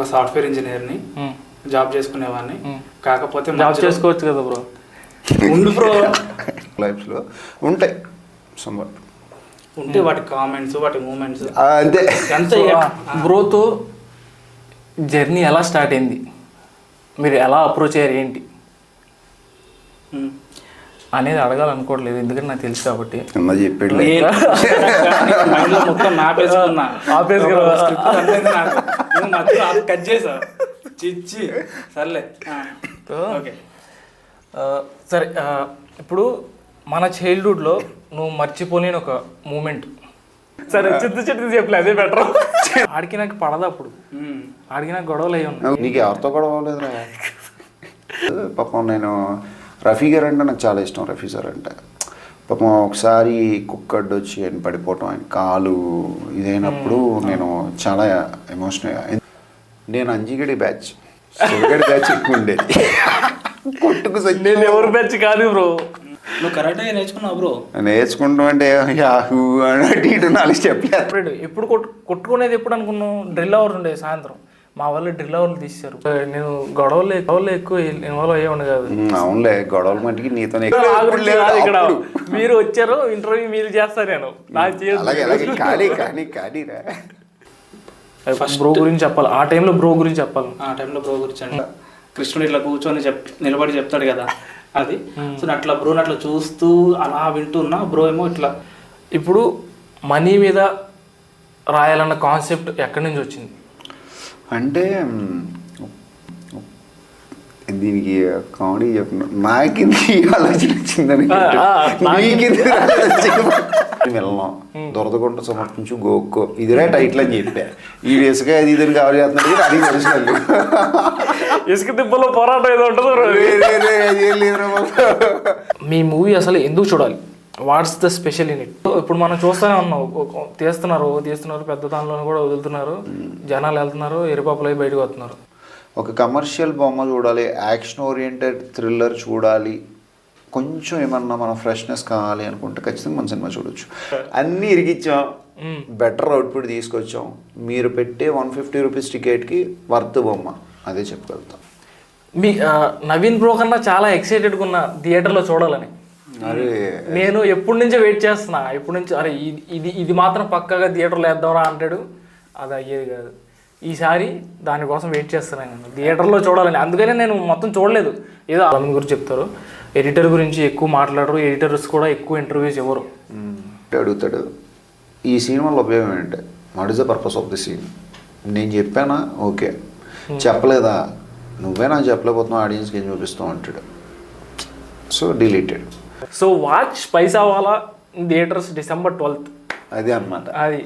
ఒక software ఇంజనీర్ని, job చేసుకునేవాడిని. కాకపోతే జాబ్ చేసుకోవచ్చు కదా బ్రో. ఉండు బ్రో, లైఫ్లో ఉంటాయి సంబట్, ఉంటే వాటి కామెంట్స్, వాటి మూమెంట్స్ అంతే. ఎంత బ్రోతో జర్నీ ఎలా స్టార్ట్ అయింది, మీరు ఎలా అప్రోచ్ అయ్యారు ఏంటి అనేది అడగాలనుకోవట్లేదు, ఎందుకంటే నాకు తెలుసు కాబట్టి. చెప్పాడు మైండ్లో మొత్తం మ్యాప్ వేసుకున్నా, కట్ చేసా చిచ్చి. సర్లే ఓకే. సరే, ఇప్పుడు మన చైల్డ్హుడ్లో నువ్వు మర్చిపోలేని ఒక మూమెంట్. సరే, చిత్తు చెప్పలే, అదే బెటర్. ఆడికి నాకు పడదు, అప్పుడు ఆడికి నాకు గొడవలు అయ్యి ఉన్నాయి. నీకు ఎవరితో కూడా అవ్వలేదురా. పాపం నేను రఫీ గారు అంటే నాకు చాలా ఇష్టం. రఫీ సార్ అంటే పాపం ఒకసారి కుక్క అడ్డు వచ్చి ఆయన పడిపోవటం, ఆయన కాలు ఇదైనప్పుడు నేను చాలా ఎమోషనల్ అయ్యా. నేను అంజిగడి బ్యాచ్, శివగడి బ్యాచ్ ఎక్కువ ఉండేది. కొట్టుకు నేను ఎవరు బ్యాచ్ కాదు బ్రో. నువ్వు కరెక్ట్గా నేర్చుకున్నావు బ్రో. నేర్చుకుంటాం అంటే యాహూ అన్నట్టు ఇటు 4 స్టెప్లు. ఎప్పుడు కొట్టుకునేది ఎప్పుడు అనుకున్నావు? డ్రిల్ అవర్ ఉండే సాయంత్రం, మా వాళ్ళు డ్రిల్ అవర్లు తీశారు. నేను గొడవలు ఎక్కువ ఇన్వాల్వ్ అయ్యేవాడిని కాదు. అవునులే, గొడవల మట్టికి నీతో ఇక్కడ మీరు వచ్చారు, ఇంటర్వ్యూ మీరు చేస్తారు, నేను బ్రో గురించి చెప్పాలి. ఆ టైంలో బ్రో గురించి చెప్పాలి. ఆ టైంలో బ్రో గురించి అంటే కృష్ణుడు ఇట్లా కూర్చొని నిలబడి చెప్తాడు కదా అది. సో అట్లా బ్రోని అట్లా చూస్తూ అలా వింటున్నా. బ్రో ఏమో ఇట్లా. ఇప్పుడు మనీ మీద రాయాలన్న కాన్సెప్ట్ ఎక్కడి నుంచి వచ్చింది? అంటే దీనికి కామెడీ చెప్పిన నాకెందుకు ఆలోచన వచ్చిందని వెళ్ళాం. దొరదగుంట సమర్పించు గోక్కో ఇదిరే టైటిల్ అని చెప్పా. ఈ ఇసుక ఇది ఇదని కావాలి చేస్తున్నాడు, అది తెలిసినట్టు ఇసుక తిప్పలో పోరాటం ఏదో ఉంటుంది. మీ మూవీ అసలు ఎందుకు చూడాలి? What's the special in it? ఇప్పుడు మనం చూస్తూనే ఉన్నాం, తీస్తున్నారు పెద్ద దానిలో కూడా వదులుతున్నారు, జనాలు వెళ్తున్నారు, ఎరిపాపలు అయి బయటకు వస్తున్నారు. ఒక కమర్షియల్ బొమ్మ చూడాలి, యాక్షన్ ఓరియంటెడ్ థ్రిల్లర్ చూడాలి, కొంచెం ఏమన్నా మన ఫ్రెష్నెస్ కావాలి అనుకుంటే ఖచ్చితంగా మన సినిమా చూడొచ్చు. అన్నీ ఇరిగిచ్చాం, బెటర్ అవుట్పుట్ తీసుకొచ్చాం. మీరు పెట్టే 150 రూపీస్ టికెట్కి వర్త్ బొమ్మ, అదే చెప్పగలుగుతాం. మీ నవీన్ బ్రో కన్నా చాలా ఎక్సైటెడ్గా ఉన్న థియేటర్లో చూడాలని. అరే నేను ఎప్పటి నుంచో వెయిట్ చేస్తున్నా, ఎప్పటి నుంచి అరే ఇది మాత్రం పక్కాగా థియేటర్లో వేద్దాంరా అంటాడు, అది అయ్యేది కాదు. ఈసారి దానికోసం వెయిట్ చేస్తున్నాను నేను, థియేటర్లో చూడాలని. అందుకనే నేను మొత్తం చూడలేదు. ఏదో వాళ్ళ గురించి చెప్తారు, ఎడిటర్ గురించి ఎక్కువ మాట్లాడరు, ఎడిటర్స్ కూడా ఎక్కువ ఇంటర్వ్యూస్ ఇవ్వరు. అడుగుతాడు ఈ సినిమాలో ఉపయోగం ఏంటంటే, what is the purpose of the scene? నేను చెప్పానా? ఓకే. చెప్పలేదా? నువ్వే నాకు చెప్పలేకపోతున్నావు, ఆడియన్స్కి ఏం చూపిస్తావు అంటాడు. So deleted. సో వాచ్ పైసా వాలా థియేటర్స్ December 12th. అదే అన్నమాట. అది